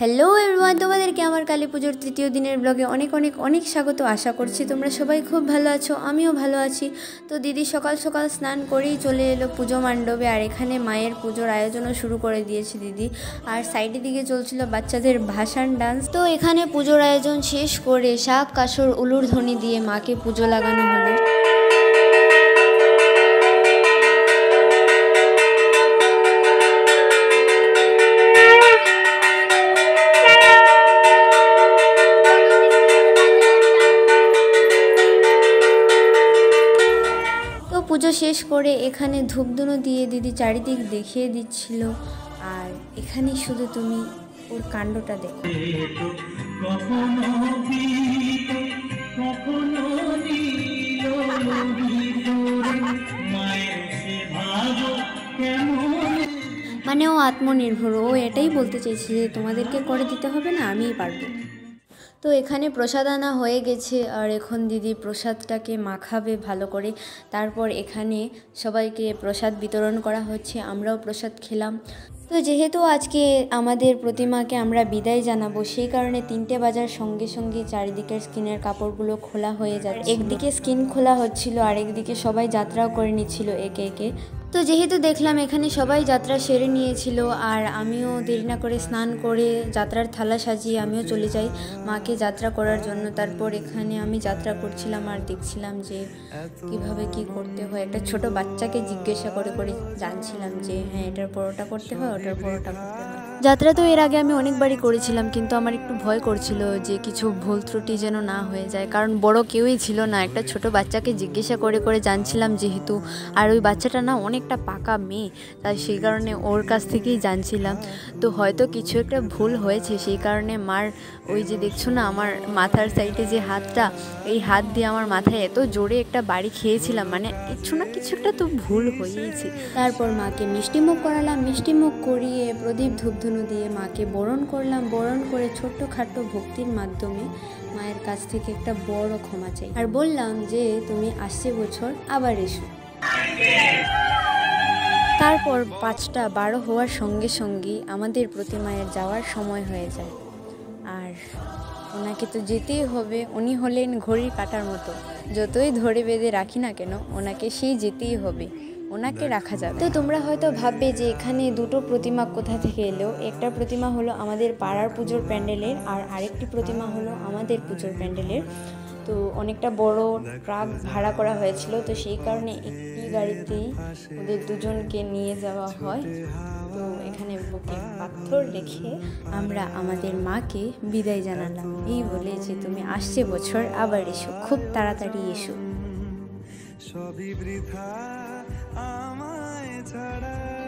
Hello everyone, তোমাদেরকে আমার কালী পুজোর তৃতীয় দিনের ব্লগে অনেক অনেক অনেক স্বাগত। আশা করছি তোমরা সবাই খুব ভালো আছো, আমিও ভালো আছি। তো দিদি সকাল সকাল স্নান করেই চলে এলো পুজো মণ্ডপে, আর এখানে মায়ের পুজোর আয়োজনও শুরু করে দিয়েছে দিদি। আর সাইডের দিকে চলছিল বাচ্চাদের ভাসান ডান্স। তো এখানে পুজোর আয়োজন শেষ করে শাক কাসর উলুর ধ্বনি দিয়ে মাকে পুজো লাগানো হলো। পুজো শেষ করে এখানে ধূপধুনো দিয়ে দিদি চারিদিক দেখিয়ে দিচ্ছিল, আর এখানে শুধু তুমি ওর কাণ্ডটা দেখো। মানে ও আত্মনির্ভর, ও এটাই বলতে চাইছে যে তোমাদেরকে করে দিতে হবে না, আমিই পারবো। তো এখানে প্রসাদ আনা হয়ে গেছে, আর এখন দিদি প্রসাদটাকে মাখাবে ভালো করে। তারপর এখানে সবাইকে প্রসাদ বিতরণ করা হচ্ছে, আমরাও প্রসাদ খেলাম। তো যেহেতু আজকে আমাদের প্রতিমাকে আমরা বিদায় জানাবো, সেই কারণে 3টে বাজার সঙ্গে সঙ্গে চারিদিকের স্কিনের কাপড়গুলো খোলা হয়ে যাচ্ছে। একদিকে স্কিন খোলা হচ্ছিল, আর একদিকে সবাই যাত্রাও করে নিচ্ছিল একে একে। তো যেহেতু দেখলাম এখানে সবাই যাত্রা সেরে নিয়েছিল, আর আমিও দেরি না করে স্নান করে যাত্রার থালা সাজিয়ে আমিও চলে যাই মাকে যাত্রা করার জন্য। তারপর এখানে আমি যাত্রা করছিলাম আর দেখছিলাম যে কিভাবে কি করতে হয়। একটা ছোট বাচ্চাকে জিজ্ঞাসা করে করে জানছিলাম যে হ্যাঁ এটার পরোটা করতে হয়, ওটার পরোটা করতে হয়। যাত্রা তো এর আগে আমি অনেকবারই করেছিলাম, কিন্তু আমার একটু ভয় করছিল যে কিছু ভুল ত্রুটি যেন না হয়ে যায়, কারণ বড় কেউই ছিল না। একটা ছোট বাচ্চাকে জিজ্ঞাসা করে করে জানছিলাম যেহেতু, আর ওই বাচ্চাটা না অনেকটা পাকা মেয়ে, তাই সেই কারণে ওর কাছ থেকেই জানছিলাম। তো হয়তো কিছু একটা ভুল হয়েছে, সেই কারণে মার ওই যে দেখছো না আমার মাথার সাইডে যে হাতটা, এই হাত দিয়ে আমার মাথায় এত জোরে একটা বাড়ি খেয়েছিলাম, মানে কিছু না কিছু একটা তো ভুল হয়েইছে। তারপর মাকে মিষ্টিমুখ করালাম, মিষ্টিমুখ করিয়ে প্রদীপ ধূপধুনো দিয়ে মাকে বরণ করলাম। বরণ করে ছোট্টখাটো ভক্তির মাধ্যমে মায়ের কাছ থেকে একটা বড় ক্ষমা চাই, আর বললাম যে তুমি আসছে বছর আবার এসো। তারপর 5টা 12 হওয়ার সঙ্গে সঙ্গেই আমাদের প্রতিমায়ের যাওয়ার সময় হয়ে যায়, আর ওনাকে তো যেতেই হবে। উনি হলেন ঘড়ির কাঁটার মতো, যতই ধরে বেঁধে রাখি না কেন ওনাকে সেই যেতেই হবে, ওনাকে রাখা যাবে। তো তোমরা হয়তো ভাববে যে এখানে দুটো প্রতিমা কোথা থেকে এলো। একটা প্রতিমা হলো আমাদের পাড়ার পুজোর প্যান্ডেলের, আর আরেকটি প্রতিমা হলো আমাদের পুজোর প্যান্ডেলের। তো অনেকটা বড় ট্রাক ভাড়া করা হয়েছিল, তো সেই কারণে একটি গাড়িতেই ওদের দুজনকে নিয়ে যাওয়া হয়। তো এখানে বুকে পাথর রেখে আমরা আমাদের মাকে বিদায় জানালাম, এই বলে যে তুমি আসছে বছর আবার এসো, খুব তাড়াতাড়ি এসো।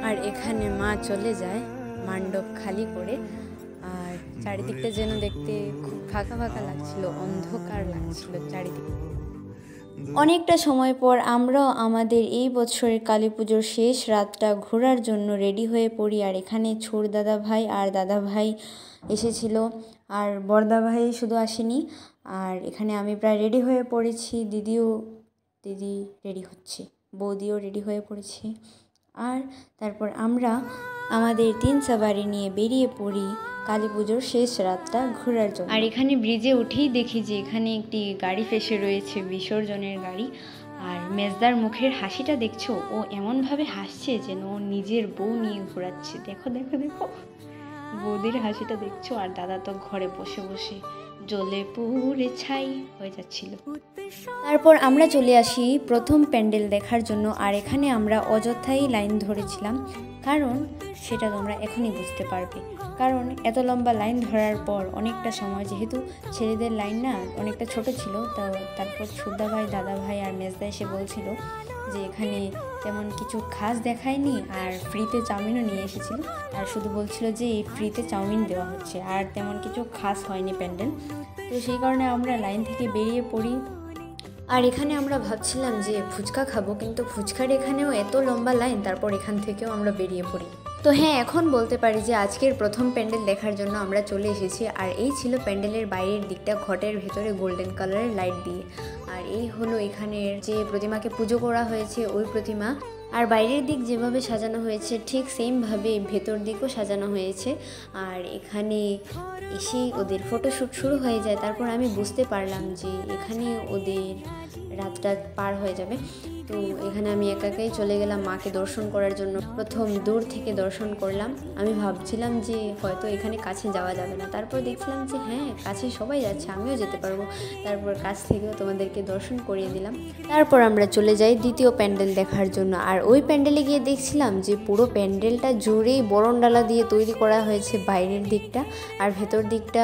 আর এখানে মা চলে যায় মণ্ডপ খালি করে, আর চারিদিকটা যেন দেখতে খুব ফাঁকা ফাঁকা লাগছিল, অন্ধকার লাগছিল চারিদিকে। অনেকটা সময় পর আমরাও আমাদের এই বছরের কালী পুজোর শেষ রাতটা ঘোরার জন্য রেডি হয়ে পড়ি। আর এখানে ছোট দাদা ভাই আর দাদা ভাই এসেছিল, আর বড়দা ভাই শুধু আসেনি। আর এখানে আমি প্রায় রেডি হয়ে পড়েছি, দিদি রেডি হচ্ছে, বৌদিও রেডি হয়ে পড়েছে। আর তারপর আমরা আমাদের 3 সাবারি নিয়ে বেরিয়ে পড়ি কালী পুজোর শেষ রাতটা ঘোরার জন্য। আর এখানে ব্রিজে উঠেই দেখি যে এখানে একটি গাড়ি ফেসে রয়েছে, বিসর্জনের গাড়ি। আর মেজদার মুখের হাসিটা দেখছো, ও এমনভাবে হাসছে যেন ও নিজের বউ নিয়ে ঘোরাচ্ছে। দেখো দেখো দেখো বৌদির হাসিটা দেখছো। আর দাদা তো ঘরে বসে বসে জ্বলে পুড়ে ছাই হয়ে যাচ্ছিল। তারপর আমরা চলে আসি প্রথম প্যান্ডেল দেখার জন্য, আর এখানে আমরা অযথাই লাইন ধরেছিলাম, কারণ সেটা তোমরা এখনই বুঝতে পারবে। কারণ এত লম্বা লাইন ধরার পর অনেকটা সময়, যেহেতু ছেলেদের লাইন না অনেকটা ছোট ছিল, তো তারপর ছোটদা ভাই, দাদা ভাই আর মেজদা এসে বলছিল যে এখানে তেমন কিছু খাস দেখায়নি, আর ফ্রিতে চাউমিনও নিয়ে এসেছিল, আর শুধু বলছিল যে এই ফ্রিতে চাউমিন দেওয়া হচ্ছে, আর তেমন কিছু খাস হয়নি প্যান্ডেল। তো সেই কারণে আমরা লাইন থেকে বেরিয়ে পড়ি। আর এখানে আমরা ভাবছিলাম যে ফুচকা খাবো, কিন্তু ফুচকার এখানেও এত লম্বা লাইন, তারপর এখান থেকেও আমরা বেরিয়ে পড়ি। তো হ্যাঁ, এখন বলতে পারি যে আজকের প্রথম প্যান্ডেল দেখার জন্য আমরা চলে এসেছি। আর এই ছিল প্যান্ডেলের বাইরের দিকটা, ঘটের ভেতরে গোল্ডেন কালারের লাইট দিয়ে। আর এই হলো এখানের যে প্রতিমাকে পুজো করা হয়েছে ওই প্রতিমা। আর বাইরের দিক যেভাবে সাজানো হয়েছে ঠিক সেমভাবে ভেতর দিকও সাজানো হয়েছে। আর এখানে এসেই ওদের ফটোশ্যুট শুরু হয়ে যায়। তারপর আমি বুঝতে পারলাম যে এখানে ওদের রাত পার হয়ে যাবে। তো এখানে আমি একাই চলে গেলাম মাকে দর্শন করার জন্য। প্রথম দূর থেকে দর্শন করলাম। আমি ভাবছিলাম যে হয়তো এখানে কাছে যাওয়া যাবে না, তারপর দেখছিলাম যে হ্যাঁ কাছে সবাই যাচ্ছে, আমিও যেতে পারবো। তারপর কাছ থেকেও তোমাদেরকে দর্শন করিয়ে দিলাম। তারপর আমরা চলে যাই দ্বিতীয় প্যান্ডেল দেখার জন্য। আর ওই প্যান্ডেলে গিয়ে দেখছিলাম যে পুরো প্যান্ডেলটা জুড়েই বরণডালা দিয়ে তৈরি করা হয়েছে বাইরের দিকটা, আর ভেতর দিকটা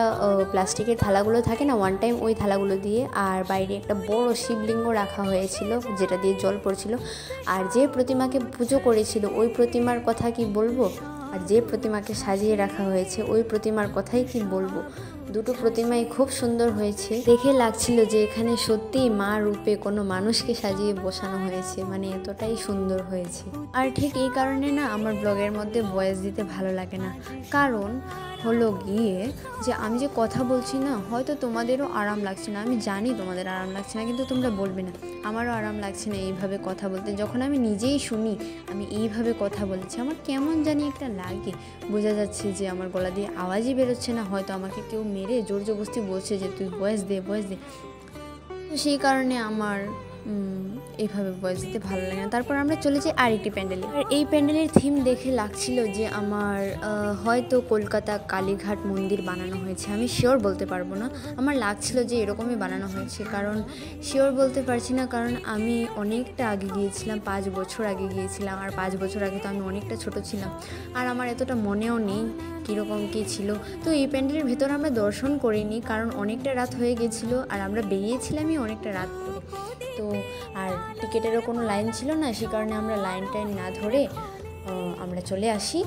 প্লাস্টিকের থালাগুলো থাকে না ওয়ান টাইম, ওই থালাগুলো দিয়ে। আর বাইরে একটা বড় শিবলিঙ্গ রাখা হয়েছিল যেটা দিয়ে জল পড়ছিল। আর যে প্রতিমাকে পুজো করেছিল ওই প্রতিমার কথা কি বলবো, আর যে প্রতিমাকে সাজিয়ে রাখা হয়েছে ওই প্রতিমার কথাই কি বলবো। দুটো প্রতিমাই খুব সুন্দর হয়েছে। দেখে লাগছিল যে এখানে সত্যিই মা রূপে কোনো মানুষকে সাজিয়ে বসানো হয়েছে, মানে এতটাই সুন্দর হয়েছে। আর ঠিক এই কারণে না আমার ব্লগের মধ্যে ভয়েস দিতে ভালো লাগে না, কারণ হলো গিয়ে যে আমি যে কথা বলছি না, হয়তো তোমাদেরও আরাম লাগছে না, আমি জানি তোমাদের আরাম লাগছে না, কিন্তু তোমরা বলবে না। আমারও আরাম লাগছে না এইভাবে কথা বলতে। যখন আমি নিজেই শুনি আমি এইভাবে কথা বলেছি, আমার কেমন জানি একটা লাগে। বোঝা যাচ্ছে যে আমার গলা দিয়ে আওয়াজই বেরোচ্ছে না, হয়তো আমাকে কেউ মেরে জোর জবরদস্তি বলছে যে তুই ভয়েস দে ভয়েস দে। তো সেই কারণে আমার এইভাবে ভয়েস দিতে ভালো লাগে না। তারপর আমরা চলে যাই আরেকটি প্যান্ডেলে। আর এই প্যান্ডেলের থিম দেখে লাগছিল যে আমার হয়তো কলকাতা কালীঘাট মন্দির বানানো হয়েছে। আমি শিওর বলতে পারবো না, আমার লাগছিল যে এরকমই বানানো হয়েছে। কারণ শিওর বলতে পারছি না, কারণ আমি অনেকটা আগে গিয়েছিলাম, 5 বছর আগে গিয়েছিলাম। আর 5 বছর আগে তো আমি অনেকটা ছোট ছিলাম, আর আমার এতটা মনেও নেই কীরকম কী ছিল। তো এই প্যান্ডেলের ভেতর আমরা দর্শন করিনি, কারণ অনেকটা রাত হয়ে গেছিলো আর আমরা বেরিয়েছিলামই অনেকটা রাত করে। তো আর টিকিটেরও কোনো লাইন ছিল না, সে কারণে আমরা লাইন টাইন না ধরে আমরা চলে আসি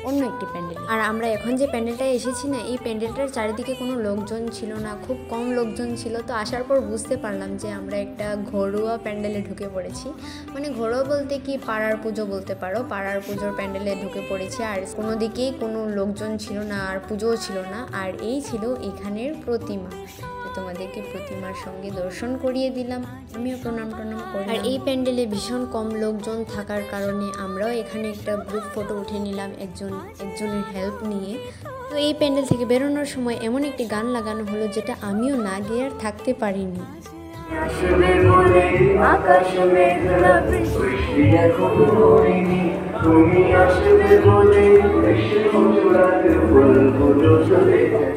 অন্য একটি প্যান্ডেল। আর আমরা এখন যে প্যান্ডেলটায় এসেছি না, এই প্যান্ডেলটার চারিদিকে কোনো লোকজন ছিল না, খুব কম লোকজন ছিল। তো আসার পর বুঝতে পারলাম যে আমরা একটা ঘরোয়া প্যান্ডেলে ঢুকে পড়েছি। মানে ঘরোয়া বলতে কি পাড়ার পুজো বলতে পারো, পাড়ার পুজোর প্যান্ডেলে ঢুকে পড়েছি। আর কোনো দিকেই কোনো লোকজন ছিল না আর পুজোও ছিল না। আর এই ছিল এখানের প্রতিমা। তোমাদেরকে প্রতিমার সঙ্গে দর্শন করিয়ে দিলাম, আমিও প্রণাম করলাম। আর এই প্যান্ডেলে ভীষণ কম লোকজন থাকার কারণে আমরাও এখানে একটা গ্রুপ ফটো উঠে নিলাম একজনের হেল্প নিয়ে। তো এই প্যান্ডেল থেকে বেরোনোর সময় এমন একটি গান লাগানো হলো যেটা আমিও না গিয়ে আর থাকতে পারিনি।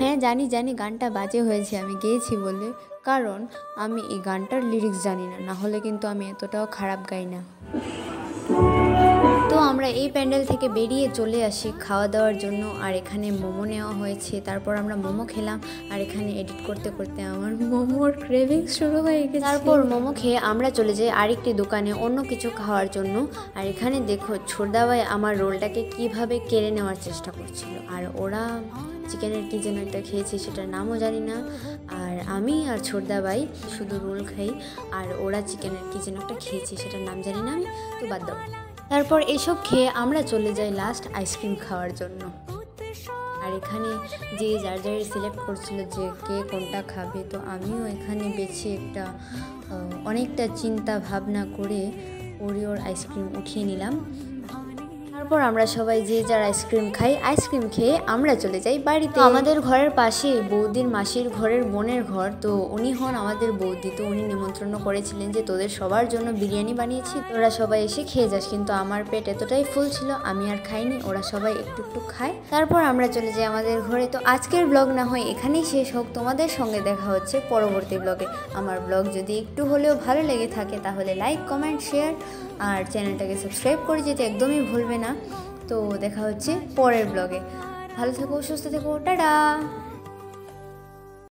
হ্যাঁ জানি গানটা বাজে হয়েছে আমি গেয়েছি বলে, কারণ আমি এই গানটার লিরিক্স জানি না, না হলে কিন্তু আমি এতটাও খারাপ গাই না। তো আমরা এই প্যান্ডেল থেকে বেরিয়ে চলে আসি খাওয়া দাওয়ার জন্য। আর এখানে মোমো নেওয়া হয়েছে, তারপর আমরা মোমো খেলাম। আর এখানে এডিট করতে করতে আমার মোমোর ক্রেভিং শুরু হয়ে গেছে। তারপর মোমো খেয়ে আমরা চলে যাই আরেকটি দোকানে অন্য কিছু খাওয়ার জন্য। আর এখানে দেখো ছোটদা ভাই আমার রোলটাকে কিভাবে কেড়ে নেওয়ার চেষ্টা করছিল। আর ওরা চিকেনের কি যেন একটা খেয়েছি, সেটার নামও জানি না। আর আমি আর ছোটদা ভাই শুধু রোল খাই, আর ওরা চিকেনের কি যেন একটা খেয়েছি, সেটার নাম জানি না আমি, তো বাদ দাও। তারপর এসব খেয়ে আমরা চলে যাই লাস্ট আইসক্রিম খাওয়ার জন্য। আর এখানে যে যার সিলেক্ট করছিল যে কে কোনটা খাবে, তো আমিও এখানে বেছে একটা অনেকটা চিন্তা ভাবনা করে ওরিওর আইসক্রিম উঠিয়ে নিলাম। তারপর আমরা সবাই যে যার আইসক্রিম খাই, আইসক্রিম খেয়ে আমরা চলে যাই বাড়িতে। আমাদের ঘরের পাশে বৌদির মাসির ঘরের বোনের ঘর, তো উনি হন আমাদের বৌদি। তো উনি নিমন্ত্রণ করেছিলেন যে তোদের সবার জন্য বিরিয়ানি বানিয়েছি, তোরা সবাই এসে খেয়ে যাস। কিন্তু আমার পেট এতটাই ফুল ছিল আমি আর খাইনি, ওরা সবাই একটু একটু খায়। তারপর আমরা চলে যাই আমাদের ঘরে। তো আজকের ব্লগ না হয় এখানেই শেষ হোক, তোমাদের সঙ্গে দেখা হচ্ছে পরবর্তী ব্লগে। আমার ব্লগ যদি একটু হলেও ভালো লেগে থাকে তাহলে লাইক কমেন্ট শেয়ার আর চ্যানেলটাকে সাবস্ক্রাইব করে যেতে একদমই ভুলবে না। তো দেখা হচ্ছে পরের ব্লগে। ভালো থেকো, সুস্থ থেকো, টাটা।